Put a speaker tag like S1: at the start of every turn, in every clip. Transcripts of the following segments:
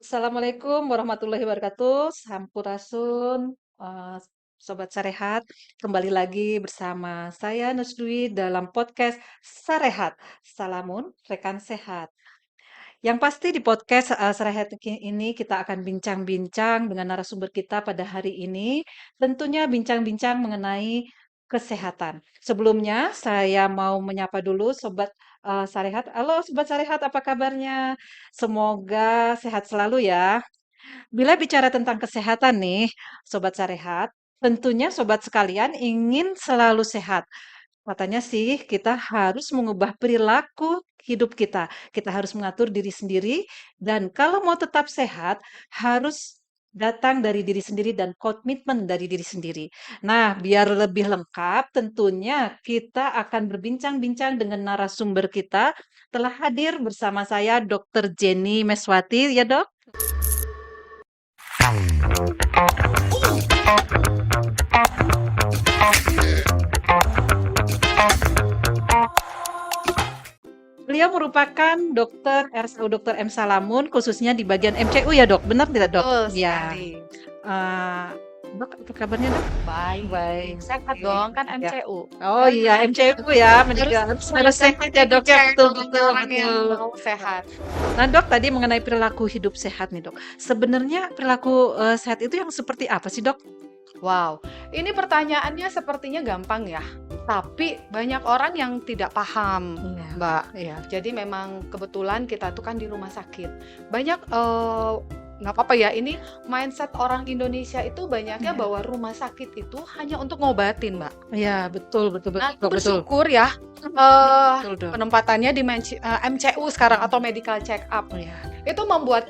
S1: Assalamualaikum warahmatullahi wabarakatuh. Sampurasun, sobat Sarehat. Kembali lagi bersama saya Nusdwi dalam podcast Sarehat. Salamun rekan sehat. Yang pasti di podcast Sarehat ini kita akan bincang-bincang dengan narasumber kita pada hari ini. Tentunya bincang-bincang mengenai kesehatan. Sebelumnya saya mau menyapa dulu sobat Sarehat. Halo sobat Sarehat, apa kabarnya? Semoga sehat selalu ya. Bila bicara tentang kesehatan nih, sobat Sarehat, tentunya sobat sekalian ingin selalu sehat. Katanya sih kita harus mengubah perilaku hidup kita. Kita harus mengatur diri sendiri dan kalau mau tetap sehat harus datang dari diri sendiri dan komitmen dari diri sendiri. Nah, biar lebih lengkap tentunya kita akan berbincang-bincang dengan narasumber kita. Telah hadir bersama saya Dr. Jenny Meswati, ya Dok? Beliau merupakan dokter RSU Dr. M. Salamun, khususnya di bagian MCU ya dok, benar tidak dok?
S2: Betul
S1: Ya,
S2: sekali.
S1: eh, dok apa kabarnya dok?
S2: Baik, sehat
S1: Oke,
S2: dong kan
S1: ya.
S2: MCU.
S1: Oh iya MCU ya, harus sehat ya dok ya, betul betul
S2: Orang yang
S1: betul.
S2: mau sehat.
S1: Nah dok tadi mengenai perilaku hidup sehat nih dok. Sebenarnya perilaku sehat itu yang seperti apa sih dok?
S2: Wow, ini pertanyaannya sepertinya gampang ya, tapi banyak orang yang tidak paham,
S1: Iya,
S2: Mbak.
S1: iya,
S2: Jadi memang kebetulan kita tuh kan di rumah sakit. Banyak nggak apa-apa ya, ini mindset orang Indonesia itu banyaknya
S1: iya,
S2: bahwa rumah sakit itu hanya untuk ngobatin, Mbak.
S1: iya, betul betul betul
S2: Nah,
S1: dok, betul
S2: bersyukur ya, eee,
S1: betul dok.
S2: penempatannya di MCU sekarang atau medical check up.
S1: Iya,
S2: Itu membuat,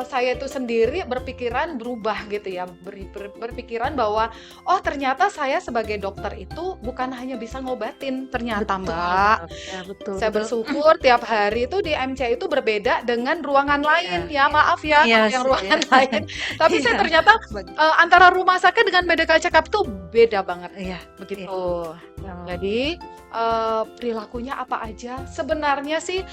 S2: saya itu sendiri berpikiran berubah gitu ya, berpikiran bahwa, "Oh ternyata saya sebagai dokter itu bukan hanya bisa ngobatin ternyata,
S1: betul
S2: Mbak."
S1: dok, ya betul
S2: Saya
S1: betul.
S2: bersyukur tiap hari itu di MC itu berbeda dengan ruangan lain,
S1: Iya.
S2: ya maaf ya
S1: Iya
S2: kalau yang
S1: sih ya.
S2: ruangan lain. Tapi
S1: Iya,
S2: saya ternyata,
S1: bag
S2: antara rumah sakit dengan medical check up tuh beda banget,
S1: iya iya,
S2: begitu.
S1: oh,
S2: Jadi, perilakunya apa aja? Sebenarnya sih,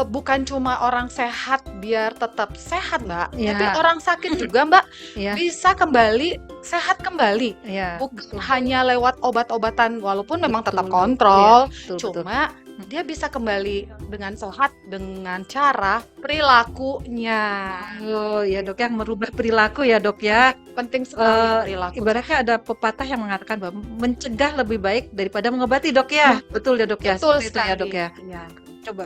S2: bukan cuma orang sehat biar tetap sehat, Mbak, tapi
S1: iya
S2: orang sakit juga, Mbak,
S1: iya
S2: bisa kembali sehat kembali.
S1: iya,
S2: Bukan
S1: betul
S2: hanya lewat obat-obatan, walaupun memang tetap
S1: betul, iya,
S2: kontrol,
S1: betul betul.
S2: cuma
S1: Mhm.
S2: dia bisa kembali dengan sehat dengan cara perilakunya.
S1: Oh, ya Dok, yang merubah perilaku ya Dok ya.
S2: Penting sekali perilaku.
S1: Ibaratnya ada pepatah yang mengatakan bahwa mencegah lebih baik daripada mengobati Dok ya. Betul ya Dok ya,
S2: Betul
S1: seperti itu ya Dok
S2: sekali.
S1: ya.
S2: Iya.
S1: Coba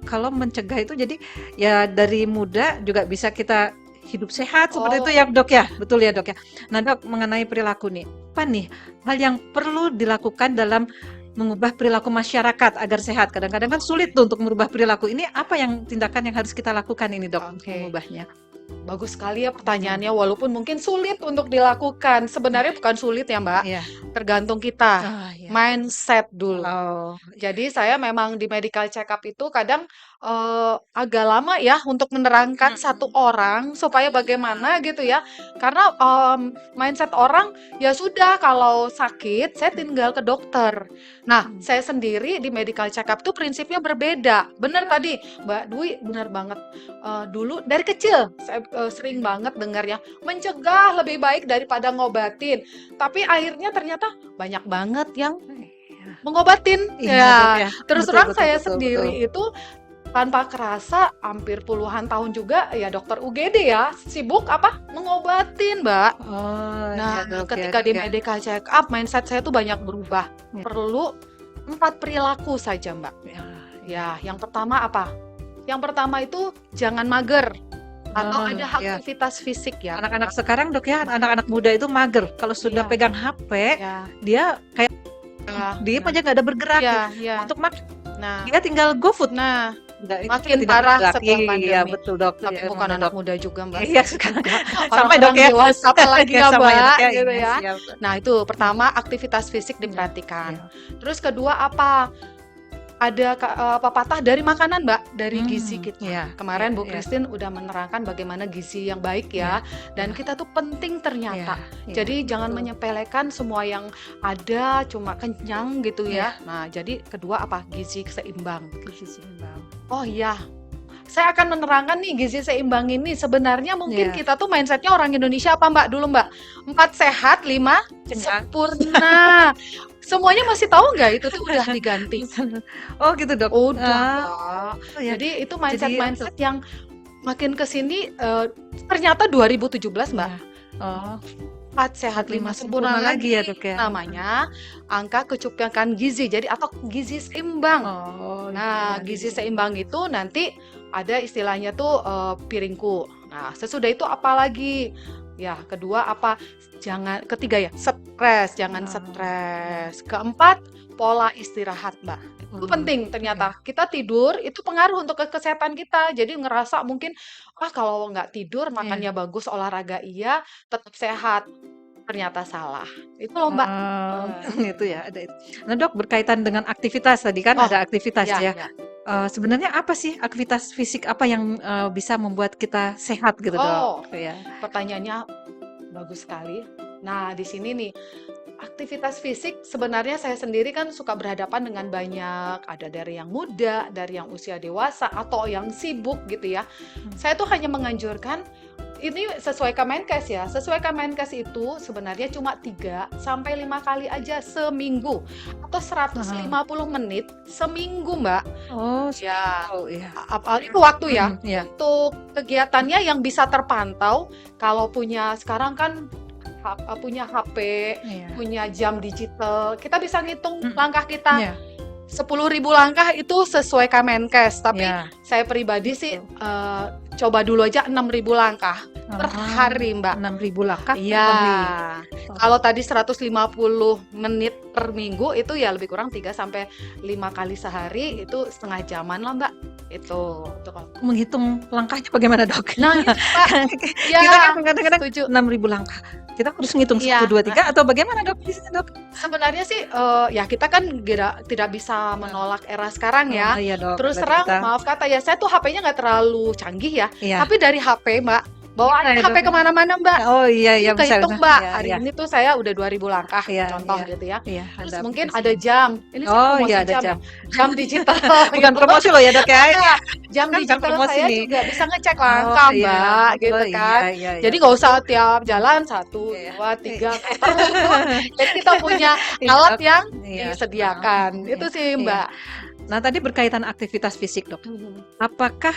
S1: kalau mencegah itu jadi ya dari muda juga bisa kita hidup sehat seperti itu
S2: Oh.
S1: ya Dok ya. Betul ya Dok ya. Nah Dok, mengenai perilaku nih, apa nih hal yang perlu dilakukan dalam mengubah perilaku masyarakat agar sehat? Kadang-kadang kan sulit tuh untuk merubah perilaku. Ini apa yang tindakan yang harus kita lakukan ini Dok untuk
S2: Oke.
S1: mengubahnya?
S2: Bagus sekali ya
S1: Mhm.
S2: pertanyaannya, walaupun mungkin sulit untuk dilakukan. Sebenarnya bukan sulit ya, Mbak,
S1: Iya.
S2: tergantung kita,
S1: Oh iya, betul.
S2: mindset dulu.
S1: Oh, iya.
S2: Jadi saya memang di medical check up itu kadang, agak lama ya untuk menerangkan satu
S1: Mhm.
S2: orang supaya bagaimana gitu ya. Karena, mindset orang, ya sudah kalau sakit saya tinggal ke dokter. Nah,
S1: Mhm.
S2: saya sendiri di medical check up tuh prinsipnya berbeda. Bener tadi Mbak Dwi, bener banget. Dulu dari kecil saya, sering banget dengar ya, mencegah lebih baik daripada ngobatin. Tapi akhirnya ternyata banyak banget yang
S1: Iya.
S2: mengobatin.
S1: Iya, Dok,
S2: Ya,
S1: ya.
S2: terus
S1: Betul
S2: terang
S1: betul
S2: saya
S1: betul betul.
S2: sendiri itu tanpa kerasa hampir puluhan tahun juga ya dokter UGD ya, sibuk apa? Mengobatin, Mbak.
S1: Oh,
S2: Nah,
S1: ya, Dok, ya,
S2: ketika
S1: Dok,
S2: di
S1: ya.
S2: medical check up mindset saya tuh banyak berubah.
S1: Ya,
S2: Perlu 4 perilaku saja, Mbak.
S1: ya,
S2: Ya, yang pertama apa? Yang pertama itu jangan mager atau
S1: oh,
S2: ada
S1: ya.
S2: aktivitas fisik ya.
S1: Anak-anak sekarang, Dok, ya, anak-anak muda itu mager. Kalau sudah
S2: Iya,
S1: pegang HP,
S2: iya,
S1: dia kayak
S2: iya,
S1: diem
S2: nah,
S1: aja nggak ada bergerak
S2: iya,
S1: gitu.
S2: iya.
S1: Untuk makan
S2: Nah,
S1: dia tinggal GoFood.
S2: nah,
S1: Nggak, itu juga
S2: makin
S1: tidak
S2: parah
S1: bergerak.
S2: setelah
S1: Iya,
S2: pandemi.
S1: betul, Dok.
S2: Tapi
S1: Ya,
S2: bukan
S1: emang ya,
S2: anak
S1: Dok.
S2: muda juga, Mbak,
S1: Iya,
S2: sakit
S1: sekarang
S2: juga.
S1: sampai, Dok,
S2: Orang
S1: ya.
S2: dewasa apalagi
S1: Ya,
S2: ya,
S1: sama ya, Dok,
S2: Mbak,
S1: ya.
S2: gitu
S1: Iya,
S2: ya.
S1: siap.
S2: Nah, itu pertama aktivitas fisik
S1: Iya,
S2: diperhatikan.
S1: iya.
S2: Terus kedua apa? Ada pepatah dari makanan, Mbak, dari gizi kita.
S1: Iya, iya,
S2: Kemarin Bu
S1: iya,
S2: Christine udah menerangkan bagaimana gizi yang baik
S1: iya,
S2: ya, dan
S1: iya,
S2: kita tuh penting
S1: iya,
S2: ternyata.
S1: iya,
S2: Jadi jangan
S1: betul.
S2: menyepelekan semua yang ada cuma kenyang gitu
S1: Iya,
S2: ya. Nah, jadi kedua apa? Gizi seimbang.
S1: gizi seimbang.
S2: Oh iya, saya akan menerangkan nih gizi seimbang ini. Sebenarnya mungkin
S1: Iya,
S2: kita tuh mindsetnya orang Indonesia apa Mbak dulu Mbak? 4 sehat, 5
S1: kenyang.
S2: sempurna. Semuanya masih tahu nggak itu tuh udah diganti?
S1: Oh gitu, Dok?
S2: Udah Mbak.
S1: Oh ya.
S2: Jadi itu
S1: Jadi
S2: mindset-mindset yang makin ke sini ternyata 2017 Mbak.
S1: iya. Oh,
S2: 4 sehat 5
S1: 5
S2: sempurna
S1: sempurna lagi ya,
S2: lagi.
S1: Dok, ya?
S2: Namanya angka kecukupan gizi. Jadi atau gizi seimbang.
S1: Oh,
S2: Nah,
S1: iya,
S2: gizi
S1: iya.
S2: seimbang itu nanti ada istilahnya tuh piringku. Nah, sesudah itu apa lagi? Ya, kedua apa? Ketiga ya, stres, jangan
S1: Oh, iya.
S2: stres. Keempat, pola istirahat, Mbak. Itu penting
S1: Iya.
S2: ternyata. Kita tidur itu pengaruh untuk kesehatan kita. Jadi ngerasa mungkin kalau nggak tidur
S1: Iya.
S2: makannya bagus, olahraga iya, tetap sehat. Ternyata salah. Itu loh, Mbak.
S1: Oh,
S2: Eh,
S1: itu ya, ada itu. Nah, Dok, berkaitan dengan aktivitas tadi kan
S2: Oh,
S1: ada aktivitas
S2: ya,
S1: ya.
S2: ya.
S1: Sebenarnya apa sih aktivitas fisik apa yang bisa membuat kita sehat gitu, Dok?
S2: Oh,
S1: Ya.
S2: pertanyaannya bagus sekali. Nah, di sini nih, aktivitas fisik sebenarnya saya sendiri kan suka berhadapan dengan banyak, ada dari yang muda, dari yang usia dewasa, atau yang sibuk gitu ya.
S1: Hmm.
S2: Saya tuh hanya menganjurkan, ini sesuai Kemenkes ya, sesuai Kemenkes itu sebenarnya cuma 3 sampai 5 kali aja seminggu, atau
S1: Heeh.
S2: 150 menit seminggu, Mbak.
S1: Oh,
S2: Ya,
S1: oh iya.
S2: itu waktu ya.
S1: Iya.
S2: Untuk kegiatannya yang bisa terpantau, kalau sekarang kan punya HP,
S1: Iya.
S2: punya jam digital, kita bisa ngitung
S1: Mhm.
S2: langkah kita.
S1: Iya.
S2: 10.000 langkah itu sesuai Kemenkes, tapi
S1: Iya,
S2: saya pribadi sih
S1: betul.
S2: coba dulu aja 6.000 langkah per
S1: Oh,
S2: hari, Mbak.
S1: 6.000 langkah per
S2: Iya,
S1: hari. Oh,
S2: kalau tadi 150 menit per minggu itu ya lebih kurang 3 sampai 5 kali sehari, itu setengah jaman lah, Mbak. Itu kalau
S1: menghitung langkahnya bagaimana, Dok?
S2: nah itu, Mbak.
S1: Kita kan
S2: Ya,
S1: kadang-kadang
S2: setuju.
S1: 6.000 langkah. Kita harus ngitung satu
S2: Iya,
S1: 2 3 atau bagaimana, Dok, biasanya, Dok?
S2: sebenarnya sih, ya kita kan tidak bisa menolak era sekarang
S1: Oh,
S2: ya.
S1: iya, Dok,
S2: Terus
S1: berarti
S2: terang,
S1: kita
S2: maaf kata ya, saya tuh HP-nya nggak terlalu canggih ya,
S1: iya.
S2: tapi dari HP, Mbak, bawa
S1: Gimana
S2: aja
S1: ya,
S2: HP
S1: Dok?
S2: kemana-mana, Mbak.
S1: Oh, iya
S2: Ini
S1: iya, bisa bisa.
S2: kehitung, Mbak,
S1: Iya
S2: hari
S1: iya.
S2: ini tuh saya udah 2.000 langkah,
S1: Iya
S2: contoh
S1: iya.
S2: gitu ya.
S1: Iya,
S2: Terus
S1: ada
S2: mungkin ada
S1: aplikasinya.
S2: jam, ini saya
S1: Oh, iya
S2: promosi
S1: ada
S2: jam ya,
S1: jam.
S2: jam digital
S1: Bukan
S2: gitu.
S1: promosi loh ya, Dok, ya, ini
S2: Enggak, jam
S1: kan bukan
S2: digital
S1: promosi
S2: saya
S1: nih.
S2: juga bisa ngecek
S1: Oh,
S2: langkah,
S1: iya.
S2: Mbak,
S1: Oh,
S2: gitu
S1: iya
S2: kan.
S1: iya iya,
S2: Jadi nggak usah
S1: betul.
S2: tiap jalan 1,
S1: Iya.
S2: 2,
S1: I
S2: 3 meter. Jadi kita punya
S1: iya,
S2: alat
S1: Dok.
S2: yang
S1: Iya, heeh,
S2: disediakan.
S1: iya
S2: Itu sih,
S1: iya.
S2: Mbak.
S1: Nah, tadi berkaitan aktivitas fisik, Dok.
S2: Mhm.
S1: Apakah,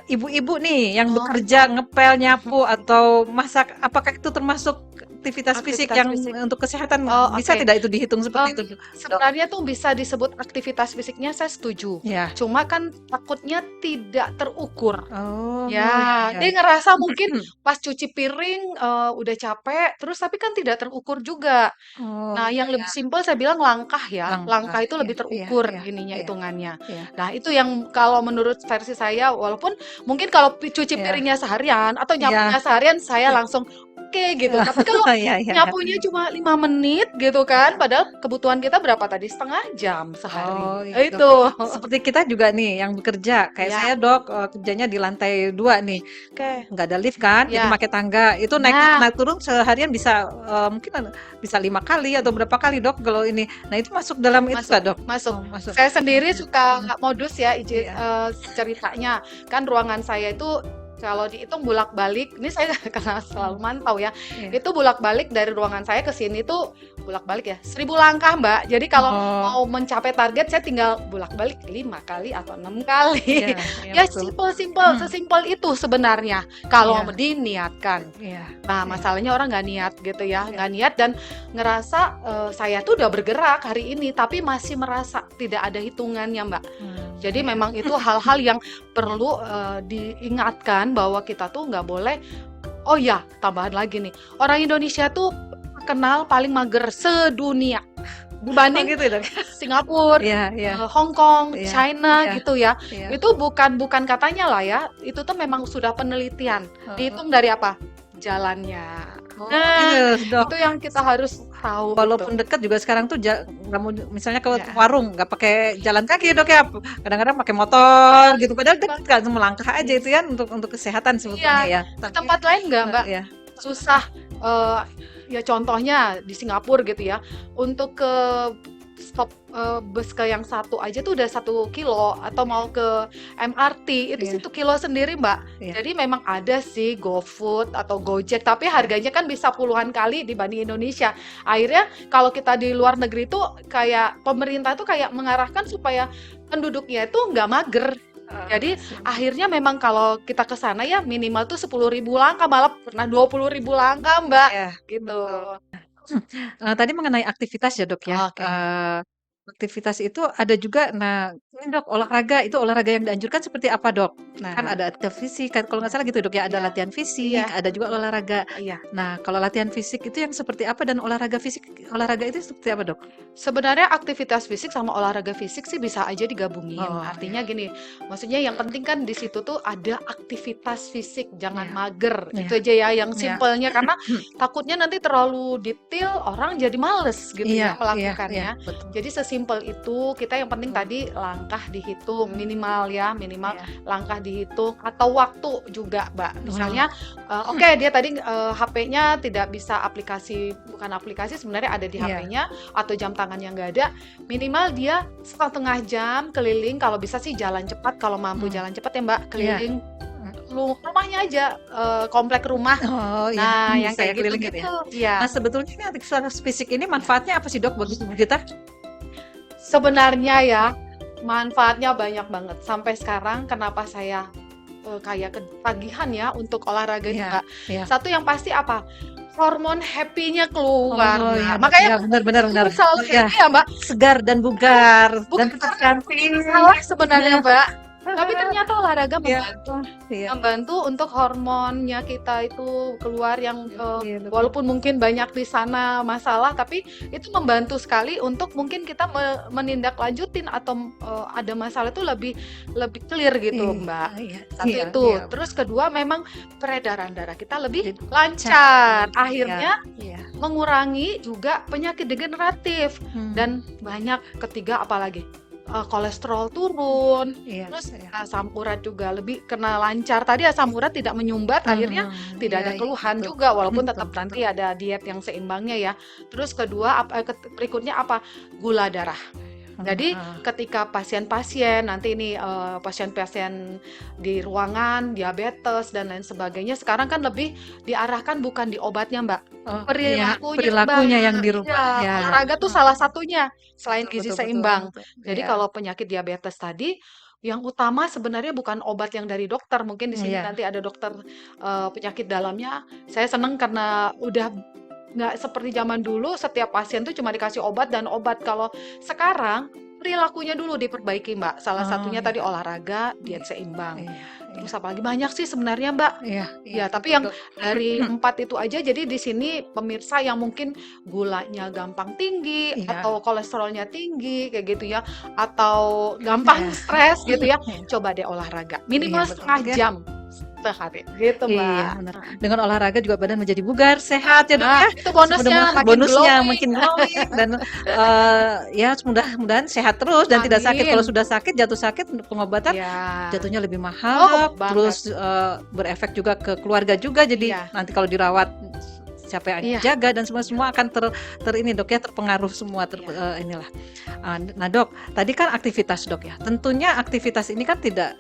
S1: ibu-ibu nih yang
S2: Oh,
S1: bekerja, ngepel, nyapu, atau masak, apakah itu termasuk aktivitas fisik
S2: aktivitas
S1: yang
S2: fisik.
S1: untuk kesehatan
S2: Oh,
S1: bisa
S2: oke.
S1: tidak itu dihitung seperti
S2: Mmm,
S1: itu, Dok?
S2: sebenarnya tuh bisa disebut aktivitas fisiknya saya setuju.
S1: Iya.
S2: Cuma kan takutnya tidak terukur.
S1: Oh, iya
S2: Ya,
S1: iya.
S2: dia ngerasa mungkin pas cuci piring, udah capek, terus tapi kan tidak terukur juga.
S1: Oh,
S2: Nah, yang lebih
S1: iya,
S2: simpel saya bilang langkah ya,
S1: langkah,
S2: langkah itu
S1: iya
S2: lebih
S1: iya
S2: terukur
S1: iya
S2: ininya,
S1: iya
S2: hitungannya.
S1: iya
S2: Nah, itu yang kalau menurut versi saya, walaupun mungkin kalau cuci
S1: iya
S2: piringnya seharian atau
S1: iya.
S2: nyapunya seharian, saya langsung, "Oke," gitu. Tapi kalau
S1: Iya iya iya.
S2: nyapunya cuma 5 menit gitu kan, padahal kebutuhan kita berapa tadi? Setengah jam
S1: Oh,
S2: sehari.
S1: iya, Dok.
S2: Itu.
S1: Seperti kita juga nih yang bekerja, kayak
S2: Ya,
S1: saya, Dok, kerjanya di lantai 2 nih,
S2: oke.
S1: nggak ada lift kan, jadi
S2: Ya.
S1: pakai tangga. Itu naik
S2: Nah,
S1: naik turun seharian bisa, mungkin bisa 5 kali atau berapa kali, Dok, kalau ini. Nah, itu masuk dalam itu
S2: masuk
S1: nggak, Dok?
S2: masuk.
S1: Oh, masuk.
S2: Saya sendiri suka
S1: Mhm,
S2: modus ya,
S1: iya
S2: ceritanya. Kan ruangan saya itu kalau dihitung bolak-balik, ini saya karena selalu mantau ya,
S1: iya.
S2: itu bolak-balik dari ruangan saya ke sini tuh bolak-balik ya, 1.000 langkah, Mbak. Jadi kalau
S1: Oh,
S2: mau mencapai target saya tinggal bolak-balik 5 kali atau 6 kali.
S1: iya iya,
S2: Ya
S1: betul.
S2: simpel-simpel,
S1: Mhm,
S2: sesimpel itu sebenarnya kalau
S1: iya
S2: diniatkan.
S1: iya
S2: Nah,
S1: iya
S2: masalahnya orang nggak niat gitu ya,
S1: iya
S2: nggak niat dan ngerasa saya tuh udah bergerak hari ini, tapi masih merasa tidak ada hitungannya, Mbak. Jadi
S1: iya.
S2: memang itu hal-hal yang perlu diingatkan bahwa kita tuh nggak boleh. Oh ya, tambahan lagi nih, orang Indonesia tuh terkenal paling mager sedunia
S1: Oh,
S2: dibanding
S1: gitu ya, Dok?
S2: Singapura,
S1: Iya iya
S2: Hong Kong,
S1: iya
S2: China
S1: iya
S2: gitu ya.
S1: iya.
S2: Itu bukan katanya lah ya, itu tuh memang sudah penelitian.
S1: Heeh.
S2: Dihitung dari apa? Jalannya.
S1: Oh,
S2: Nah,
S1: gitu, Dok.
S2: itu yang kita harus tahu itu.
S1: Walaupun dekat juga sekarang tuh nggak mau misalnya ke
S2: Ya,
S1: warung nggak pakai jalan kaki, Dok, ya, kadang-kadang pakai motor gitu padahal dekat kan melangkah aja itu kan untuk kesehatan sebetulnya
S2: iya,
S1: ya
S2: ke
S1: tapi
S2: tempat lain nggak, Mbak?
S1: ya
S2: Susah, ya contohnya di Singapura gitu ya, untuk ke stop bus ke yang satu aja tuh udah 1 kilo, atau mau ke MRT itu
S1: Iya,
S2: 1 kilo sendiri, Mbak.
S1: iya.
S2: Jadi memang ada sih GoFood atau Gojek, tapi harganya kan bisa puluhan kali dibanding Indonesia. Akhirnya kalau kita di luar negeri tuh kayak pemerintah tuh kayak mengarahkan supaya penduduknya itu nggak mager. Jadi
S1: Sip.
S2: akhirnya memang kalau kita ke sana ya minimal tuh 10.000 langkah, malah pernah 20.000 langkah, Mbak,
S1: Iya,
S2: gitu.
S1: betul. Tadi mengenai aktivitas ya, Dok, ya,
S2: Oke.
S1: aktivitas itu ada juga nah, ini, Dok, olahraga itu olahraga yang dianjurkan seperti apa, Dok? Kan
S2: Nah,
S1: ada aktivitas fisik, kan kalau nggak salah gitu, Dok, ya, ada
S2: iya,
S1: latihan
S2: iya,
S1: fisik, ada juga olahraga.
S2: iya.
S1: Nah, kalau latihan fisik itu yang seperti apa dan olahraga itu seperti apa, Dok?
S2: Sebenarnya aktivitas fisik sama olahraga fisik sih bisa aja digabungin.
S1: Oh, ya.
S2: Artinya gini, maksudnya yang penting kan di situ tuh ada aktivitas fisik, jangan
S1: Iya,
S2: mager.
S1: iya,
S2: Itu aja ya yang
S1: iya.
S2: simpelnya, karena takutnya nanti terlalu detail orang jadi males gitu
S1: Iya,
S2: ya
S1: iya, iya,
S2: melakukannya.
S1: betul,
S2: Jadi sesimpel itu, kita yang penting
S1: betul.
S2: tadi langkah dihitung minimal ya, minimal
S1: Iya.
S2: langkah dihitung atau waktu juga, Mbak.
S1: Oh,
S2: Misalnya oke, dia tadi HP-nya tidak bisa aplikasi, bukan aplikasi sebenarnya ada di
S1: iya,
S2: HP-nya, atau jam tangannya nggak ada, minimal dia setengah jam keliling, kalau bisa sih jalan cepat, kalau mampu
S1: mmm,
S2: jalan cepat ya Mbak,
S1: iya,
S2: keliling
S1: mmm.
S2: rumahnya aja, komplek rumah.
S1: Oh, iya,
S2: Nah, yang
S1: bisa ya
S2: kayak
S1: keliling gitu ya?
S2: gitu-gitu, ya.
S1: Nah, sebetulnya ini aktivitas fisik ini manfaatnya apa sih, Dok, bagi tubuh kita?
S2: Sebenarnya ya, manfaatnya banyak banget. Sampai sekarang kenapa saya kayak ketagihan ya untuk olahraga itu,
S1: Iya,
S2: Mbak.
S1: iya.
S2: Satu yang pasti apa? Hormon happy-nya keluar,
S1: Oh, iya,
S2: Mbak.
S1: Dok,
S2: Makanya
S1: iya, benar benar benar.
S2: selalu
S1: Oh, iya,
S2: happy ya, Mbak.
S1: segar dan bugar dan
S2: Bukan
S1: tetap cantik.
S2: salah sebenarnya, Mbak. Tapi ternyata olahraga
S1: Iya,
S2: membantu.
S1: iya,
S2: Membantu untuk hormonnya kita itu keluar yang
S1: iya, betul.
S2: walaupun mungkin banyak di sana masalah, tapi itu membantu sekali untuk mungkin kita menindaklanjutin atau ada masalah itu lebih lebih clear gitu,
S1: Iya,
S2: Mbak.
S1: iya,
S2: Satu
S1: iya,
S2: itu.
S1: iya,
S2: Terus kedua memang peredaran darah kita lebih
S1: jadi
S2: lancar.
S1: cantik, iya,
S2: Akhirnya
S1: iya,
S2: mengurangi juga penyakit degeneratif.
S1: mmm,
S2: Dan banyak, ketiga apalagi? Kolesterol turun,
S1: iya,
S2: terus
S1: iya,
S2: asam urat juga lebih kena lancar. Tadi asam urat tidak menyumbat, akhirnya tidak
S1: iya,
S2: ada
S1: iya,
S2: keluhan
S1: betul,
S2: juga, walaupun
S1: betul,
S2: tetap
S1: betul,
S2: nanti ada diet yang seimbangnya ya. Terus kedua, berikutnya apa? Gula darah. Jadi
S1: heeh,
S2: ketika pasien-pasien nanti ini pasien-pasien di ruangan diabetes dan lain sebagainya, sekarang kan lebih diarahkan bukan di obatnya, Mbak,
S1: oh, iya,
S2: perilakunya, Mbak.
S1: perilakunya yang dirubah,
S2: Iya,
S1: ya,
S2: olahraga tuh salah satunya selain gizi
S1: betul betul betul
S2: seimbang.
S1: betul,
S2: Jadi
S1: iya,
S2: kalau penyakit diabetes tadi, yang utama sebenarnya bukan obat yang dari dokter. Mungkin di sini
S1: iya,
S2: nanti ada dokter penyakit dalamnya. Saya seneng karena udah nggak seperti zaman dulu setiap pasien tuh cuma dikasih obat dan obat. Kalau sekarang perilakunya dulu diperbaiki, Mbak. Salah
S1: oh,
S2: satunya tadi
S1: iya,
S2: olahraga,
S1: iya,
S2: diet seimbang.
S1: iya, iya,
S2: Terus apalagi banyak sih sebenarnya, Mbak.
S1: iya, iya,
S2: Ya, tapi
S1: betul,
S2: yang
S1: Dok.
S2: dari 4 itu aja, jadi di sini pemirsa yang mungkin gulanya gampang tinggi
S1: Iya,
S2: atau kolesterolnya tinggi kayak gitu ya, atau gampang
S1: iya,
S2: stres gitu ya,
S1: iya,
S2: coba deh olahraga
S1: iya,
S2: minimal
S1: betul,
S2: setengah
S1: ya.
S2: jam sehari gitu,
S1: Iya,
S2: Mbak.
S1: benar.
S2: Heeh.
S1: Dengan olahraga juga badan menjadi bugar, sehat ya, Dok,
S2: Nah,
S1: ya.
S2: itu bonusnya makin
S1: Bonusnya
S2: glowing.
S1: makin glowing dan, ya mudah-mudahan sehat terus dan tidak sakit. Kalau
S2: Amin.
S1: sudah sakit, jatuh sakit untuk pengobatan
S2: Ya.
S1: jatuhnya lebih mahal,
S2: Oh,
S1: Dok.
S2: banget.
S1: Terus, berefek juga ke keluarga juga, jadi
S2: Iya,
S1: nanti kalau dirawat siapa yang
S2: iya,
S1: jaga dan semua akan ini, Dok, ya, terpengaruh semua
S2: iya.
S1: inilah. Nah, Dok, tadi kan aktivitas, Dok, ya. Tentunya aktivitas ini kan tidak,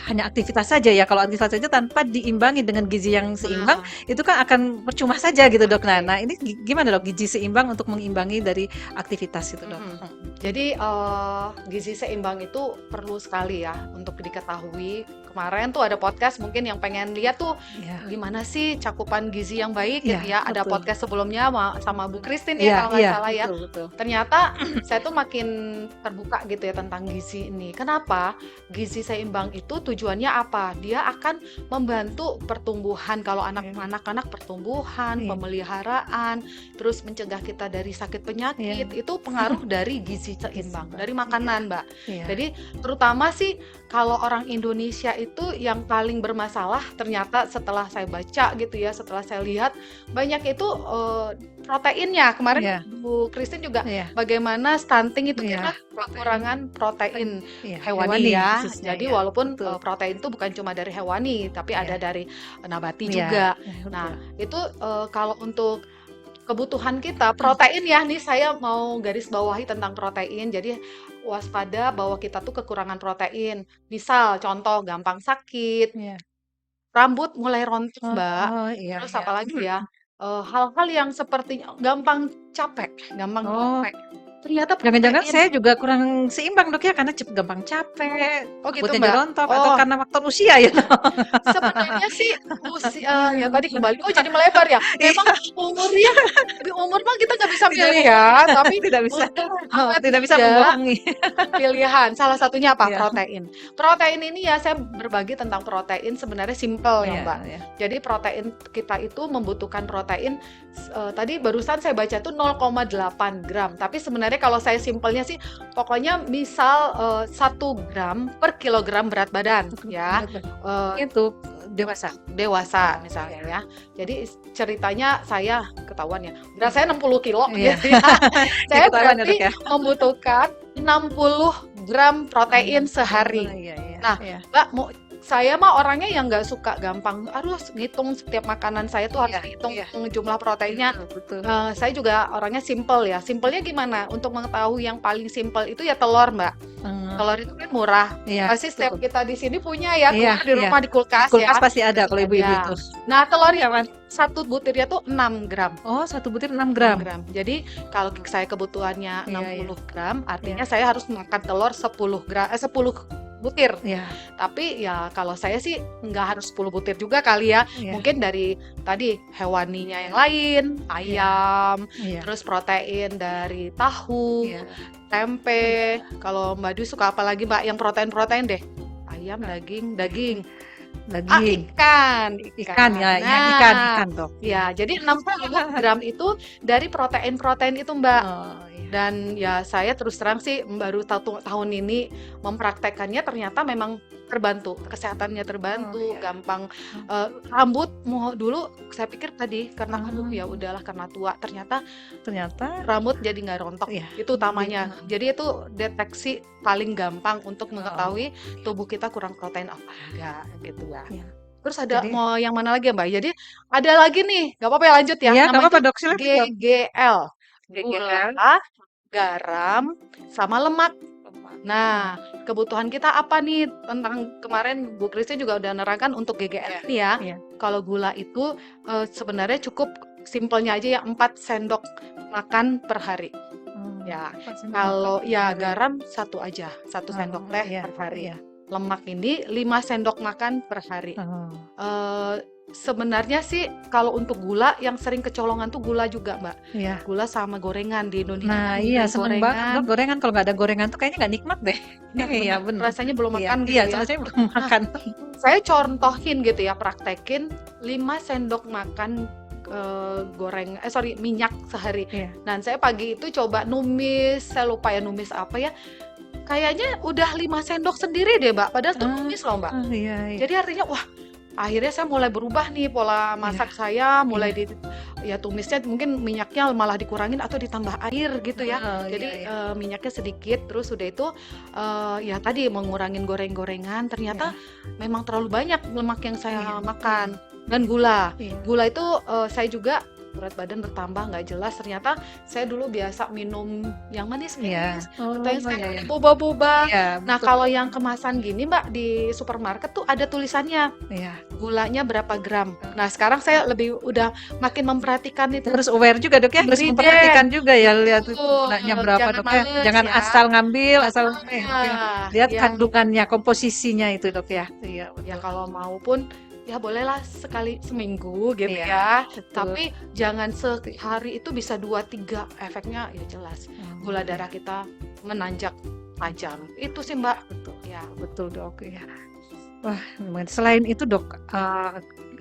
S1: hanya aktivitas saja ya, kalau aktivitas saja tanpa diimbangi dengan gizi yang seimbang,
S2: Nah,
S1: itu kan akan percuma saja gitu, Dok. Nah
S2: oke.
S1: nah ini gimana, Dok, gizi seimbang untuk mengimbangi dari aktivitas itu, Dok?
S2: Mhm. Jadi, gizi seimbang itu perlu sekali ya untuk diketahui. Kemarin tuh ada podcast, mungkin yang pengen lihat tuh
S1: Iya,
S2: gimana sih cakupan gizi yang baik
S1: iya,
S2: gitu ya. Ada
S1: betul.
S2: podcast sebelumnya sama Bu Christine ya
S1: Iya,
S2: kalau nggak
S1: iya,
S2: salah ya.
S1: betul betul.
S2: Ternyata saya tuh makin terbuka gitu ya tentang gizi ini. Kenapa? Gizi seimbang itu tujuannya apa? Dia akan membantu pertumbuhan, kalau
S1: Iya,
S2: anak-anak pertumbuhan,
S1: iya,
S2: pemeliharaan, terus mencegah kita dari sakit
S1: iya.
S2: penyakit. Itu pengaruh dari gizi
S1: Gizi
S2: seimbang,
S1: seimbang,
S2: dari
S1: iya,
S2: makanan, Mbak.
S1: iya,
S2: Jadi terutama sih kalau orang Indonesia itu yang paling bermasalah, ternyata setelah saya baca gitu ya, setelah saya lihat banyak itu proteinnya. Kemarin
S1: iya,
S2: Bu Christine juga
S1: iya,
S2: bagaimana stunting itu
S1: iya,
S2: karena kekurangan protein
S1: iya,
S2: hewani ya.
S1: khususnya
S2: Jadi
S1: ya,
S2: walaupun
S1: betul.
S2: protein itu bukan cuma dari hewani, tapi ada
S1: Iya,
S2: dari nabati
S1: iya,
S2: juga.
S1: iya,
S2: Nah,
S1: betul.
S2: itu kalau untuk kebutuhan kita protein ya, nih saya mau garis bawahi tentang protein. Jadi waspada bahwa kita tuh kekurangan protein. Misal contoh gampang sakit,
S1: Iya.
S2: rambut mulai rontok,
S1: Oh
S2: Mbak.
S1: oh, iya
S2: Terus
S1: iya.
S2: apalagi ya, hal-hal yang sepertinya gampang capek, gampang
S1: Oh,
S2: capek. Ternyata
S1: jangan-jangan
S2: protein
S1: saya juga kurang seimbang, Dok, ya? Karena gampang capek,
S2: oh gitu,
S1: rambutnya jadi
S2: Mbak?
S1: rontok, atau
S2: Oh,
S1: karena faktor usia ya?
S2: sebenarnya sih ya tadi kembali kok jadi melebar ya. Memang
S1: Iya,
S2: umurnya di umur mah kita nggak bisa
S1: tidak
S2: milih ya, tapi
S1: tidak bisa
S2: untuk
S1: heeh,
S2: awet
S1: tidak bisa
S2: muda
S1: membohongi.
S2: pilihan, salah satunya apa?
S1: Iya
S2: Protein. Protein ini ya saya berbagi tentang protein sebenarnya simple ya
S1: iya
S2: Mbak.
S1: iya.
S2: Jadi protein kita itu membutuhkan protein tadi barusan saya baca tuh 0,8 gram. Tapi sebenarnya kalau saya simpelnya sih pokoknya misal 1 gram per kilogram berat badan ya. Eh,
S1: Itu dewasa?
S2: dewasa misalnya ya. Jadi ceritanya saya ketahuan ya, berat saya 60 kilo
S1: Iya,
S2: gitu ya.
S1: ya
S2: Saya
S1: ketahuan ya,
S2: berarti
S1: Dok, ya?
S2: membutuhkan 60 gram protein
S1: Oh,
S2: sehari.
S1: iya iya
S2: Nah,
S1: iya.
S2: Mbak, saya mah orangnya yang nggak suka gampang, harus ngitung setiap makanan saya tuh harus
S1: Iya
S2: ngitung
S1: iya,
S2: jumlah proteinnya.
S1: betul betul.
S2: Saya juga orangnya simple ya. Simpelnya gimana? Untuk mengetahui yang paling simpel itu ya telur, Mbak.
S1: Eee,
S2: Telur itu kan murah.
S1: iya,
S2: Pasti setiap
S1: betul.
S2: kita di sini punya ya,
S1: Iya
S2: telur di
S1: iya.
S2: rumah di kulkas
S1: Kulkas
S2: ya.
S1: pasti ada kalau ibu-ibu
S2: Ya.
S1: itu.
S2: Nah, telur
S1: Iya
S2: itu
S1: kan?
S2: satu butirnya tuh 6 gram.
S1: Oh, 1 butir 6
S2: 6
S1: gram?
S2: gram. Jadi kalau saya kebutuhannya
S1: Iya iya
S2: 60 gram,
S1: iya
S2: artinya saya harus makan telur 10 butir.
S1: iya
S2: Tapi ya kalau saya sih nggak harus 10 butir juga kali ya.
S1: iya
S2: Mungkin dari tadi hewaninya yang lain,
S1: iya
S2: ayam,
S1: iya
S2: terus protein dari tahu,
S1: iya.
S2: tempe. Kalau Mbak Dwi suka apa lagi Mbak? Yang protein-protein deh. Ayam, daging, daging.
S1: Daging,
S2: Ikan,
S1: ikan
S2: ikan.
S1: ya, iya ikan
S2: Nah,
S1: ikan, Dok.
S2: ya jadi 60 gram itu dari protein-protein itu Mbak.
S1: Oh, iya.
S2: Dan ya saya terus terang sih baru tahun ini mempraktekannya ternyata memang terbantu, kesehatannya
S1: Oh,
S2: terbantu,
S1: iya.
S2: gampang
S1: Oh,
S2: rambut mau dulu saya pikir tadi karena aduh ya
S1: oh,
S2: udahlah karena tua, ternyata
S1: ternyata
S2: rambut jadi nggak rontok.
S1: iya,
S2: Itu
S1: lebih
S2: utamanya. Jadi itu deteksi paling gampang untuk
S1: oh,
S2: mengetahui tubuh kita kurang protein apa enggak gitu ya.
S1: iya.
S2: Terus ada
S1: Jadi
S2: mau yang mana lagi ya Mbak? Jadi ada lagi nih, nggak apa-apa ya lanjut ya.
S1: iya, nggak
S2: Namanya
S1: apa-apa,
S2: tuh
S1: Dok, silakan, Dok.
S2: GGL. Gula,
S1: GGL,
S2: garam, sama lemak.
S1: lemak.
S2: Nah, kebutuhan kita apa nih? Tentang kemarin Bu Christine juga udah nerangkan untuk
S1: Iya
S2: GGL ini ya.
S1: iya.
S2: Kalau gula itu sebenarnya cukup simpelnya aja ya 4 sendok makan per hari. Ya,
S1: 4 sendok makan
S2: kalau
S1: per
S2: ya
S1: hari.
S2: garam satu aja, 1 sendok
S1: Oh,
S2: teh
S1: iya
S2: per hari.
S1: iya.
S2: Lemak ini 5 sendok makan per hari.
S1: Oh,
S2: Eh, sebenarnya sih kalau untuk gula yang sering kecolongan tuh gula juga, Mbak.
S1: iya.
S2: Gula sama gorengan di Indonesia
S1: Nah,
S2: kan
S1: iya
S2: beli
S1: seneng banget,
S2: gorengan.
S1: Dok, gorengan. Kalau nggak ada gorengan tuh kayaknya nggak nikmat deh.
S2: Benar,
S1: Iya,
S2: benar.
S1: bener.
S2: Rasanya belum
S1: Iya
S2: makan
S1: iya,
S2: gitu ya.
S1: soalnya saya belum
S2: Nah,
S1: makan.
S2: saya contohin gitu ya, praktekin 5 sendok makan minyak sehari.
S1: Iya.
S2: Dan saya pagi itu coba numis, saya lupa ya numis apa ya. Kayaknya udah 5 sendok sendiri deh, Mbak. Padahal tuh
S1: Ah,
S2: numis loh, Mbak.
S1: iya iya.
S2: Jadi artinya wah, akhirnya saya mulai berubah nih pola
S1: Iya
S2: masak saya, mulai
S1: iya.
S2: ya tumisnya mungkin minyaknya malah dikurangin atau ditambah air gitu ya.
S1: Oh, iya
S2: Jadi
S1: iya.
S2: minyaknya sedikit, terus udah itu ya tadi mengurangin goreng-gorengan. Ternyata
S1: Iya
S2: memang terlalu banyak lemak yang saya
S1: iya
S2: makan dan gula.
S1: iya.
S2: Gula itu saya juga berat badan bertambah nggak jelas. Ternyata saya dulu biasa minum yang
S1: Iya.
S2: manis-manis
S1: Oh,
S2: atau yang
S1: iya
S2: sekarang
S1: iya.
S2: boba-boba.
S1: Iya,
S2: Nah,
S1: betul.
S2: kalau yang kemasan gini, Mbak, di supermarket tuh ada tulisannya
S1: Iya.
S2: gulanya berapa gram. Nah, sekarang saya lebih udah makin memperhatikan itu
S1: Harus aware juga, Dok, ya, harus
S2: ingredient.
S1: memperhatikan juga ya, lihat itu
S2: Betul,
S1: gunanya berapa,
S2: jangan
S1: Dok, ya.
S2: males
S1: Jangan
S2: ya.
S1: asal ngambil, asal ya,
S2: Nah,
S1: lihat
S2: yang
S1: kandungannya, komposisinya itu, Dok, ya. Iya,
S2: ya
S1: betul.
S2: kalau mau pun ya bolehlah sekali seminggu gitu
S1: Iya,
S2: ya.
S1: betul.
S2: Tapi jangan sehari itu bisa 2-3. Efeknya ya jelas. Gula
S1: Iya,
S2: darah kita menanjak tajam. Itu sih, Mbak.
S1: betul.
S2: Ya.
S1: Betul, Dok, ya. Wah, selain itu, Dok,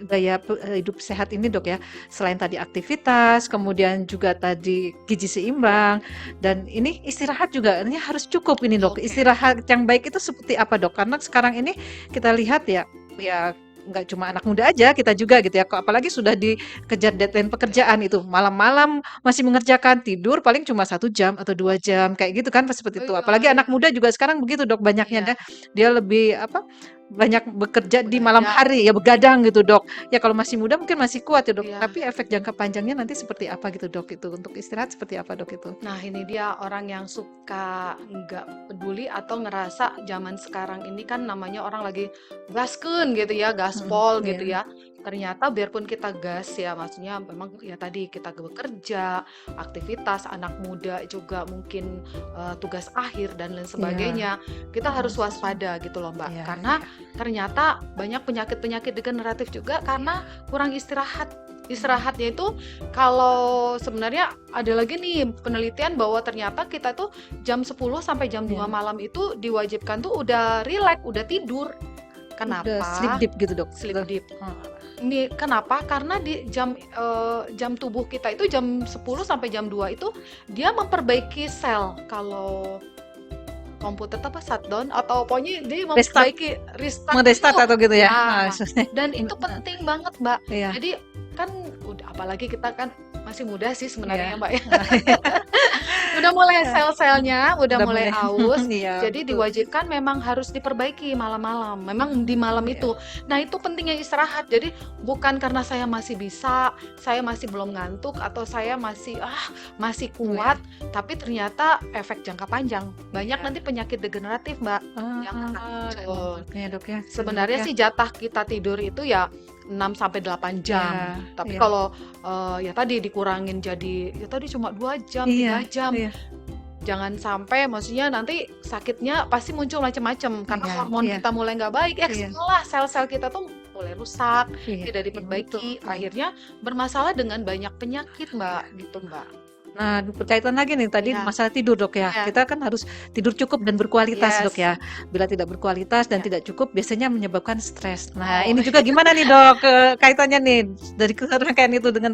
S1: gaya hidup sehat ini, Dok, ya, selain tadi aktivitas, kemudian juga tadi gizi seimbang, dan ini istirahat juga ini harus cukup ini, Dok.
S2: Oke.
S1: Istirahat yang baik itu seperti apa, Dok? Karena sekarang ini kita lihat ya, ya nggak cuma anak muda aja, kita juga gitu ya. Apalagi sudah dikejar deadline pekerjaan itu, malam-malam masih mengerjakan, tidur paling cuma 1 jam atau 2 jam kayak gitu kan, seperti itu. Apalagi
S2: Iya,
S1: anak muda juga sekarang begitu, Dok, banyaknya
S2: iya.
S1: dia lebih apa? banyak bekerja di malam
S2: Begadang.
S1: hari ya, begadang gitu, Dok. Ya kalau masih muda mungkin masih kuat ya, Dok,
S2: Iya.
S1: tapi efek jangka panjangnya nanti seperti apa gitu, Dok, itu? Untuk istirahat seperti apa, Dok, itu?
S2: Nah, ini dia orang yang suka nggak peduli atau ngerasa zaman sekarang ini kan namanya orang lagi gaskeun gitu ya, gaspol gitu
S1: Iya
S2: ya. Ternyata biarpun kita gas ya, maksudnya memang ya tadi kita bekerja, aktivitas, anak muda juga mungkin tugas akhir dan lain
S1: iya,
S2: sebagainya, kita harus waspada gitu loh, Mbak.
S1: iya
S2: Karena
S1: iya
S2: ternyata banyak penyakit-penyakit degeneratif juga karena kurang istirahat. Istirahatnya itu kalau sebenarnya ada lagi nih penelitian bahwa ternyata kita tuh jam 10 sampai jam 2
S1: iya.
S2: malam itu diwajibkan tuh udah rileks, udah tidur.
S1: Udah sleep
S2: Kenapa?
S1: deep gitu, Dok?
S2: Sleep
S1: Udah
S2: deep.
S1: heeh,
S2: Ini kenapa? Karena di jam tubuh kita itu jam 10 sampai jam 2 itu dia memperbaiki sel. Kalau komputer tuh apa shutdown atau pokoknya dia
S1: restart
S2: memperbaiki restart
S1: nge-restart
S2: tuh.
S1: atau gitu ya?
S2: Nah,
S1: Maksudnya
S2: dan itu penting banget, Mbak.
S1: iya
S2: Jadi kan udah apalagi kita kan masih muda sih sebenarnya ya,
S1: iya.
S2: Mbak, ya. Udah mulai
S1: Iya,
S2: sel-selnya udah
S1: udah
S2: mulai
S1: mulai
S2: aus,
S1: iya
S2: jadi
S1: betul,
S2: diwajibkan memang harus diperbaiki malam-malam, memang di malam
S1: iya
S2: itu. Nah, itu pentingnya istirahat. Jadi bukan karena saya masih bisa, saya masih belum ngantuk atau saya masih
S1: iya.
S2: kuat, tapi ternyata efek jangka panjang. Banyak
S1: Iya.
S2: nanti penyakit degeneratif, Mbak, yang akan
S1: Dan
S2: muncul.
S1: membuatnya ya, Dok, ya, gitu, Dok,
S2: Sebenarnya
S1: ya?
S2: sih jatah kita tidur itu ya 6 sampai 8
S1: Iya
S2: jam. Tapi
S1: iya
S2: kalau, ya tadi dikurangin jadi ya tadi cuma 2 jam,
S1: iya
S2: 3 jam.
S1: iya
S2: Jangan sampai maksudnya nanti sakitnya pasti muncul macam-macam karena
S1: iya
S2: hormon
S1: iya
S2: kita mulai nggak baik,
S1: iya
S2: salah sel-sel kita tuh mulai rusak,
S1: iya
S2: tidak
S1: iya, betul,
S2: diperbaiki,
S1: iya.
S2: akhirnya bermasalah dengan banyak penyakit, Mbak, gitu, Mbak.
S1: Nah, berkaitan lagi nih tadi
S2: Iya
S1: masalah tidur, Dok, ya.
S2: iya,
S1: Kita kan harus tidur cukup dan berkualitas, Dok,
S2: yes,
S1: ya. Bila tidak berkualitas dan
S2: iya.
S1: tidak cukup biasanya menyebabkan stres. Nah,
S2: Oh,
S1: ini juga gimana nih, Dok, kaitannya nih dari kerangkaian itu dengan,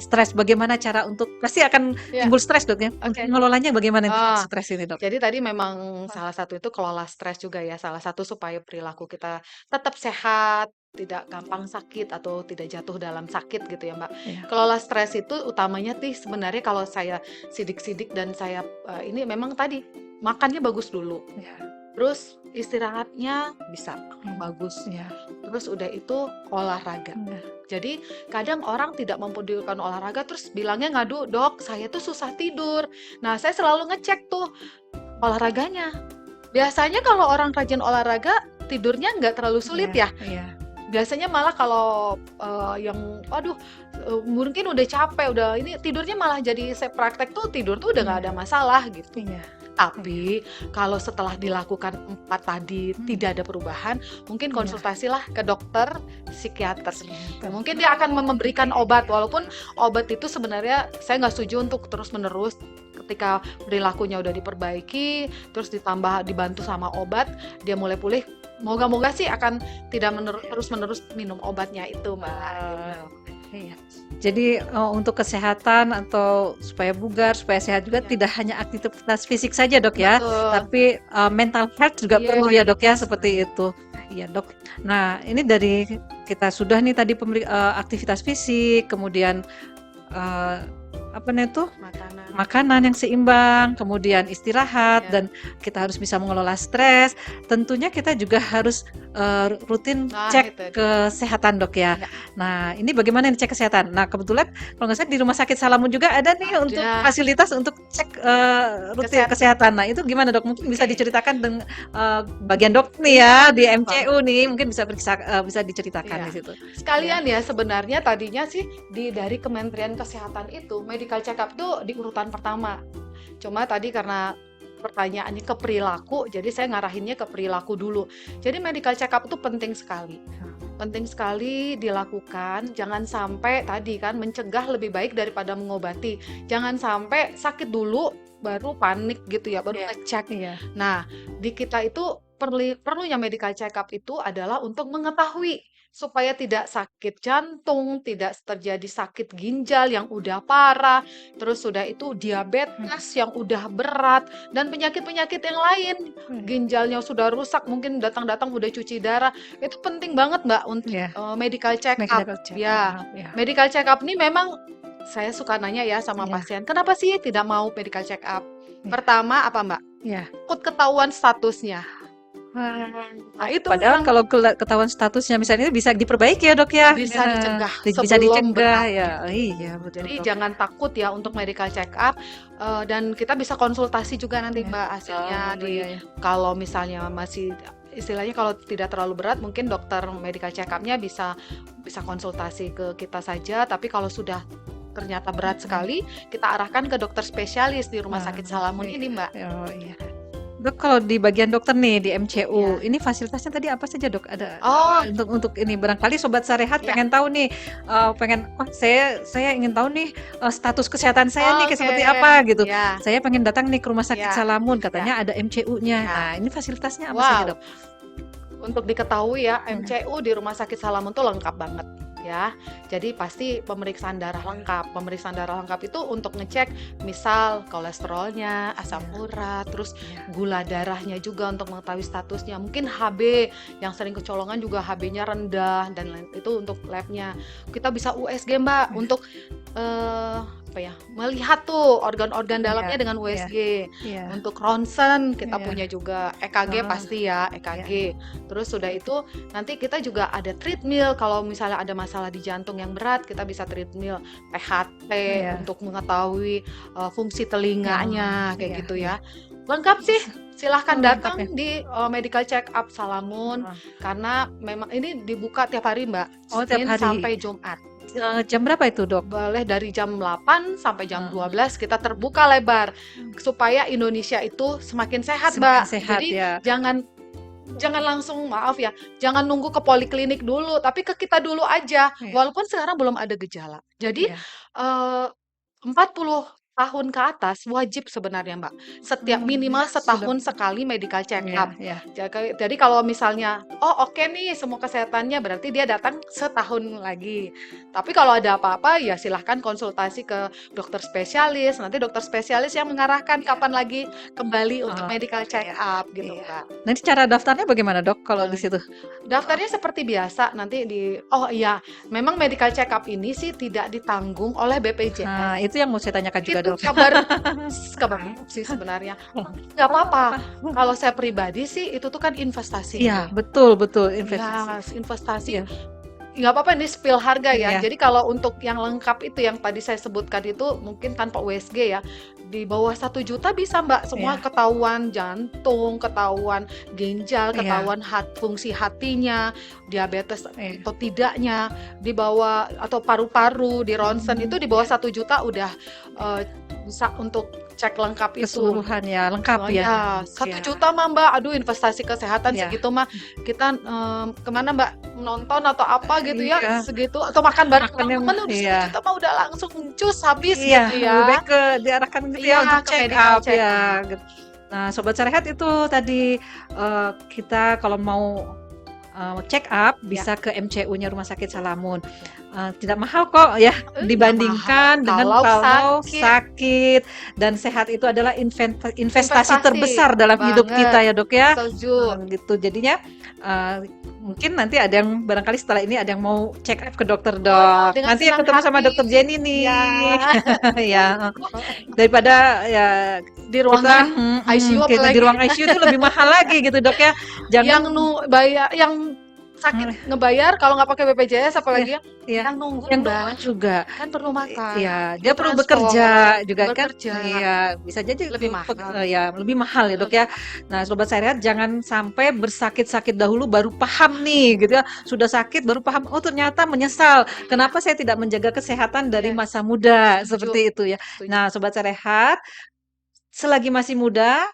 S1: stres. Bagaimana cara untuk pasti akan
S2: iya,
S1: timbul stres, Dok, ya.
S2: oke.
S1: Mengelolanya bagaimana nih
S2: Ah.
S1: stres ini, Dok?
S2: Jadi tadi memang
S1: Wah,
S2: salah satu itu kelola stres juga ya, salah satu supaya perilaku kita tetap sehat, tidak gampang sakit atau tidak jatuh dalam sakit gitu ya, Mbak.
S1: iya
S2: Kelola stres itu utamanya sih sebenarnya kalau saya sidik-sidik dan saya ini memang tadi makannya bagus dulu,
S1: iya,
S2: terus istirahatnya bisa
S1: mmm,
S2: bagus,
S1: iya
S2: terus udah itu olahraga.
S1: iya
S2: Jadi kadang orang tidak mempedulikan olahraga terus bilangnya ngadu, "Dok, saya tuh susah tidur." Nah, saya selalu ngecek tuh olahraganya. Biasanya kalau orang rajin olahraga, tidurnya nggak terlalu
S1: iya
S2: sulit ya.
S1: iya
S2: Biasanya malah kalau, yang aduh, mungkin udah capek, udah ini, tidurnya malah jadi saya praktek tuh tidur tuh udah nggak
S1: iya
S2: ada masalah gitu.
S1: iya iya,
S2: Tapi kalau setelah dilakukan 4 tadi
S1: mhm,
S2: tidak ada perubahan, mungkin
S1: iya,
S2: konsultasilah ke dokter psikiater.
S1: psikiater.
S2: Mungkin dia akan memberikan obat, walaupun obat itu sebenarnya saya nggak setuju untuk terus-menerus. Ketika perilakunya udah diperbaiki, terus ditambah dibantu sama obat, dia mulai pulih. Moga-moga sih akan tidak terus-menerus minum obatnya itu, Mbak.
S1: Eee,
S2: Gitu.
S1: iya. Jadi, untuk kesehatan atau supaya bugar, supaya sehat juga
S2: Iya,
S1: tidak hanya aktivitas fisik saja, Dok, ya,
S2: betul.
S1: tapi, mental health juga perlu ya, Dok, ya,
S2: Yes,
S1: seperti itu. Iya, Dok. Nah, ini dari kita sudah nih tadi aktivitas fisik, kemudian, eee, apa nih tuh,
S2: makanan.
S1: makanan yang seimbang, kemudian istirahat,
S2: Ya.
S1: dan kita harus bisa mengelola stres. Tentunya kita juga harus, rutin
S2: Nah,
S1: cek
S2: itu dia.
S1: kesehatan, Dok, ya.
S2: Ya,
S1: Nah, ini bagaimana nih cek kesehatan? Nah, kebetulan kalau nggak salah di Rumah Sakit Salamun juga ada nih untuk
S2: ada
S1: fasilitas untuk cek, rutin
S2: kesehatan.
S1: kesehatan. Nah, itu gimana, Dok? Mungkin bisa
S2: Oke.
S1: diceritakan bagian Dok nih
S2: Iya,
S1: ya di
S2: Bang.
S1: MCU nih, mungkin bisa diceritakan
S2: Iya.
S1: di situ. Iya
S2: Sekalian ya sebenarnya tadinya sih dari Kementerian Kesehatan itu medical check up tuh di urutan pertama. Cuma tadi karena pertanyaannya ke perilaku, jadi saya ngarahinnya ke perilaku dulu. Jadi medical check up itu penting sekali. Penting sekali dilakukan, jangan sampai tadi kan mencegah lebih baik daripada mengobati. Jangan sampai sakit dulu baru panik gitu ya, baru
S1: iya
S2: ngecek.
S1: iya
S2: Nah, di kita itu perlunya medical check up itu adalah untuk mengetahui supaya tidak sakit jantung, tidak terjadi sakit ginjal yang udah parah, terus sudah itu
S1: mhm,
S2: diabetes yang udah berat, dan penyakit-penyakit yang lain.
S1: iya
S2: Ginjalnya sudah rusak, mungkin datang-datang udah cuci darah. Itu penting banget, Mbak, untuk
S1: iya,
S2: medical check up.
S1: medical check
S2: Ya,
S1: up, iya
S2: medical check up ini memang saya suka nanya ya sama
S1: iya
S2: pasien, "Kenapa sih tidak mau medical check up?"
S1: iya
S2: Pertama apa, Mbak?
S1: iya.
S2: Takut ketahuan statusnya. Nah, itu
S1: Padahal
S2: yang
S1: kalau ketahuan statusnya misalnya bisa diperbaiki ya dok ya,
S2: bisa dicegah
S1: bisa
S2: sebelum
S1: dicegah
S2: berat
S1: ya,
S2: gitu.
S1: iya betul
S2: Jadi
S1: dok.
S2: jangan takut ya untuk medical check up, dan kita bisa konsultasi juga nanti
S1: Ya.
S2: Mbak hasilnya
S1: Oh iya ya.
S2: kalau misalnya masih istilahnya kalau tidak terlalu berat mungkin dokter medical check up-nya bisa bisa konsultasi ke kita saja, tapi kalau sudah ternyata berat sekali, kita arahkan ke dokter spesialis di Rumah
S1: Nah,
S2: Sakit Salamun
S1: iya.
S2: ini Mbak.
S1: Oh iya. Dok, kalau di bagian dokter nih di MCU,
S2: Ya.
S1: ini fasilitasnya tadi apa saja dok? Ada
S2: Oh,
S1: untuk ini barangkali sobat Sarehat
S2: ya.
S1: pengen tahu nih, pengen wah saya ingin tahu nih status kesehatan saya nih kayak
S2: Oke.
S1: seperti apa gitu.
S2: Ya,
S1: Saya pengen datang nih ke Rumah Sakit
S2: ya,
S1: Salamun,
S2: ya,
S1: katanya ada MCU-nya.
S2: ya.
S1: Nah, ini fasilitasnya apa saja
S2: Wow.
S1: dok?
S2: Untuk diketahui ya,
S1: Hmm.
S2: MCU di Rumah Sakit Salamun tuh lengkap banget ya. Jadi pasti pemeriksaan darah lengkap. Pemeriksaan darah lengkap itu untuk ngecek misal kolesterolnya, asam urat, terus
S1: Ya.
S2: gula darahnya juga untuk mengetahui statusnya. Mungkin HB yang sering kecolongan juga HB-nya rendah dan lain itu untuk labnya. Kita bisa USG Mbak untuk apa ya? Melihat tuh organ-organ dalamnya
S1: Iya,
S2: dengan USG.
S1: iya.
S2: Untuk ronsen kita
S1: Iya.
S2: punya juga, EKG
S1: Oh,
S2: pasti ya, EKG. Terus sudah itu nanti kita juga ada treadmill kalau misalnya ada masalah di jantung yang berat, kita bisa treadmill PHT
S1: Iya.
S2: untuk mengetahui fungsi telinganya kayak
S1: Iya,
S2: gitu
S1: iya.
S2: ya. Lengkap sih. Silahkan
S1: Oh, lengkap
S2: datang
S1: ya.
S2: di medical check up Salamun
S1: Oh.
S2: karena memang ini dibuka tiap hari Mbak,
S1: Oh, tiap
S2: Senin
S1: hari.
S2: sampai Jumat.
S1: Jam berapa itu dok?
S2: Boleh dari jam 8 sampai jam
S1: Hmm.
S2: 12 kita terbuka lebar supaya Indonesia itu semakin sehat,
S1: Semakin
S2: Mbak.
S1: sehat
S2: Jadi
S1: ya.
S2: jangan langsung maaf ya, jangan nunggu ke poliklinik dulu, tapi ke kita dulu aja.
S1: Iya.
S2: Walaupun sekarang belum ada gejala. Jadi
S1: Iya.
S2: eh, 40 tahun ke atas wajib sebenarnya Mbak. Setiap minimal
S1: Sudah.
S2: setahun sekali medical check
S1: Iya,
S2: up.
S1: iya.
S2: Jadi kalau misalnya, oh oke nih semua kesehatannya berarti dia datang setahun lagi. Tapi kalau ada apa-apa ya silahkan konsultasi ke dokter spesialis. Nanti dokter spesialis yang mengarahkan kapan lagi kembali untuk
S1: Oh,
S2: medical check
S1: iya,
S2: up gitu
S1: iya.
S2: Mbak.
S1: Nanti cara daftarnya bagaimana dok kalau di situ?
S2: Daftarnya seperti biasa nanti oh iya, memang medical check up ini sih tidak ditanggung oleh BPJS.
S1: Nah, itu yang mau saya tanyakan juga
S2: Itu
S1: dok.
S2: kabar buruk sih sebenarnya. Nggak apa-apa. Kalau saya pribadi sih itu tuh kan investasi.
S1: Iya, betul betul
S2: Ya,
S1: investasi.
S2: investasi.
S1: Iya.
S2: Nggak apa-apa ini spill harga ya.
S1: Iya.
S2: Jadi kalau untuk yang lengkap itu yang tadi saya sebutkan itu mungkin tanpa USG ya. Di bawah 1 juta bisa Mbak semua
S1: Iya.
S2: ketahuan jantung, ketahuan ginjal,
S1: Iya.
S2: ketahuan fungsi hatinya, diabetes
S1: Iya.
S2: atau tidaknya, di bawah atau paru-paru, di ronsen itu di bawah 1 juta udah bisa untuk cek lengkap itu.
S1: Keseluruhan ya, lengkap
S2: Oh
S1: ya.
S2: ya, 1
S1: Iya.
S2: juta mah Mbak, aduh investasi kesehatan
S1: Iya.
S2: segitu mah kita kemana Mbak nonton atau apa gitu ya
S1: Iya.
S2: segitu atau makan bareng
S1: Makan yang-
S2: teman-teman udah 1
S1: iya.
S2: juta mah udah langsung cus habis
S1: Iya,
S2: gitu
S1: lebih
S2: ya.
S1: baik ke diarahkan gitu ya
S2: Iya,
S1: untuk
S2: ke
S1: check
S2: medical
S1: up
S2: check
S1: ya.
S2: up.
S1: Gitu. Nah, sobat Sarehat itu tadi kita kalau mau check up
S2: Ya.
S1: bisa ke MCU-nya Rumah Sakit Salamun. Tidak mahal kok ya
S2: Nggak
S1: dibandingkan
S2: mahal.
S1: dengan
S2: Kalau
S1: sakit dan sehat itu adalah investasi
S2: Investasi,
S1: terbesar dalam hidup
S2: banget.
S1: kita ya dok ya.
S2: Setuju.
S1: Gitu jadinya mungkin nanti ada yang barangkali setelah ini ada yang mau check up ke dokter dok.
S2: dengan
S1: Nanti ya
S2: senang
S1: ketemu sama
S2: hati.
S1: dokter Jenny nih.
S2: Ya.
S1: Ya daripada ya
S2: Di ruangan ICU
S1: kita
S2: apalagi.
S1: di ruang ICU itu lebih mahal lagi gitu dok ya. Jangan
S2: yang sakit ngebayar kalau nggak pakai BPJS apalagi
S1: ya,
S2: yang nunggu
S1: yang
S2: Mbak,
S1: juga.
S2: kan perlu makan.
S1: Iya, dia perlu
S2: transport,
S1: bekerja juga
S2: bekerja.
S1: kan. Iya, bisa jadi
S2: Lebih mahal.
S1: Ya, lebih mahal ya, Dok ya. Nah, sobat Sarehat jangan sampai bersakit-sakit dahulu baru paham nih gitu ya. Sudah sakit baru paham, oh ternyata menyesal. Kenapa saya tidak menjaga kesehatan dari
S2: Iya.
S1: masa muda
S2: Setuju.
S1: seperti itu ya.
S2: Setuju.
S1: Nah, sobat Sarehat, selagi masih muda,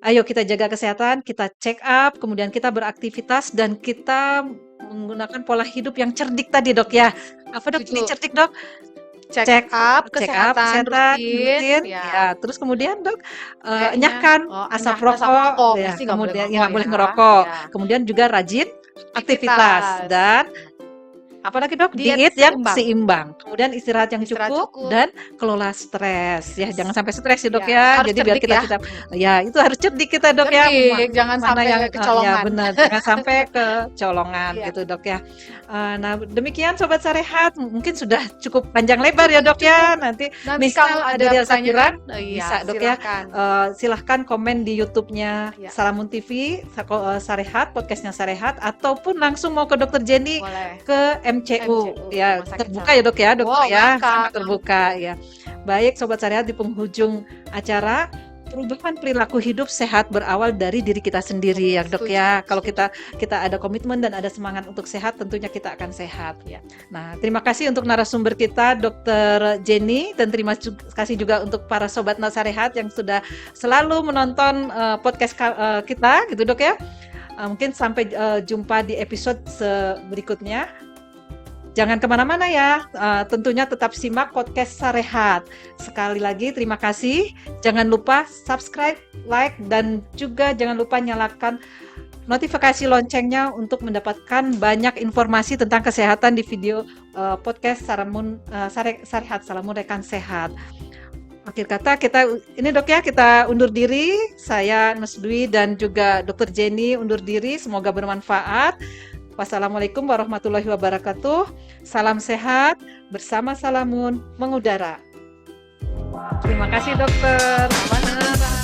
S1: ayo kita jaga kesehatan, kita check up, kemudian kita beraktivitas dan kita menggunakan pola hidup yang cerdik tadi, Dok ya. Apa Dok ini
S2: Setuju.
S1: cerdik, Dok?
S2: Check up kesehatan rutin,
S1: ya.
S2: ya.
S1: Terus kemudian Dok,
S2: Kayaknya,
S1: enyahkan
S2: enyah
S1: asap
S2: asap
S1: rokok,
S2: rokok,
S1: ya,
S2: pasti nggak boleh
S1: kemudian
S2: ngerokok
S1: nggak boleh
S2: ya.
S1: ngerokok.
S2: Ya.
S1: Kemudian juga rajin aktivitas dan Apalagi dok,
S2: Diet
S1: diet yang
S2: seimbang.
S1: seimbang, kemudian istirahat yang
S2: Istirahat
S1: cukup
S2: cukup.
S1: dan kelola stres ya, jangan sampai stres ya dok
S2: Ya,
S1: ya.
S2: harus
S1: Jadi biar
S2: cerdik ya.
S1: kita ya itu harus cerdik kita dok ya,
S2: Cerdik, jangan
S1: mana
S2: sampai
S1: yang ya
S2: kecolongan.
S1: benar, jangan sampai kecolongan
S2: Iya,
S1: gitu dok ya. Nah demikian sobat Sarehat, mungkin sudah cukup panjang lebar ya dok ya.
S2: cukup.
S1: Nanti
S2: Nanti
S1: misal
S2: kalau
S1: ada
S2: ada
S1: dirasa
S2: pertanyaan,
S1: kurang
S2: iya
S1: bisa dok ya.
S2: silahkan.
S1: Silahkan komen di YouTube-nya
S2: Ya,
S1: Salamun TV, Sarehat, podcastnya Sarehat, ataupun langsung mau ke Dokter Jenny
S2: boleh.
S1: ke MCU
S2: MCU,
S1: ya,
S2: Rumah Sakit
S1: terbuka ya
S2: Salam.
S1: dok ya dokter
S2: Wow,
S1: ya, sangat
S2: welcome.
S1: terbuka ya. Baik sobat Sarehat, di penghujung acara, perubahan perilaku hidup sehat berawal dari diri kita sendiri ya dok
S2: Setuju,
S1: ya. Kalau
S2: setuju.
S1: kita ada komitmen dan ada semangat untuk sehat, tentunya kita akan sehat ya. Nah terima kasih untuk narasumber kita Dokter Jenny, dan terima kasih juga untuk para sobat Sarehat yang sudah selalu menonton podcast kita gitu dok ya. Mungkin sampai jumpa di episode berikutnya. Jangan kemana-mana ya, tentunya tetap simak podcast Sarehat. Sekali lagi terima kasih, jangan lupa subscribe, like, dan juga jangan lupa nyalakan notifikasi loncengnya untuk mendapatkan banyak informasi tentang kesehatan di video podcast Sarehat, Salamun Rekan Sehat. Akhir kata ini dok ya, kita undur diri. Saya Nusdwi dan juga Dr. Jenny undur diri, semoga bermanfaat. Wassalamualaikum warahmatullahi wabarakatuh. Salam sehat, bersama Salamun mengudara. Terima kasih dokter.
S2: Sama-sama.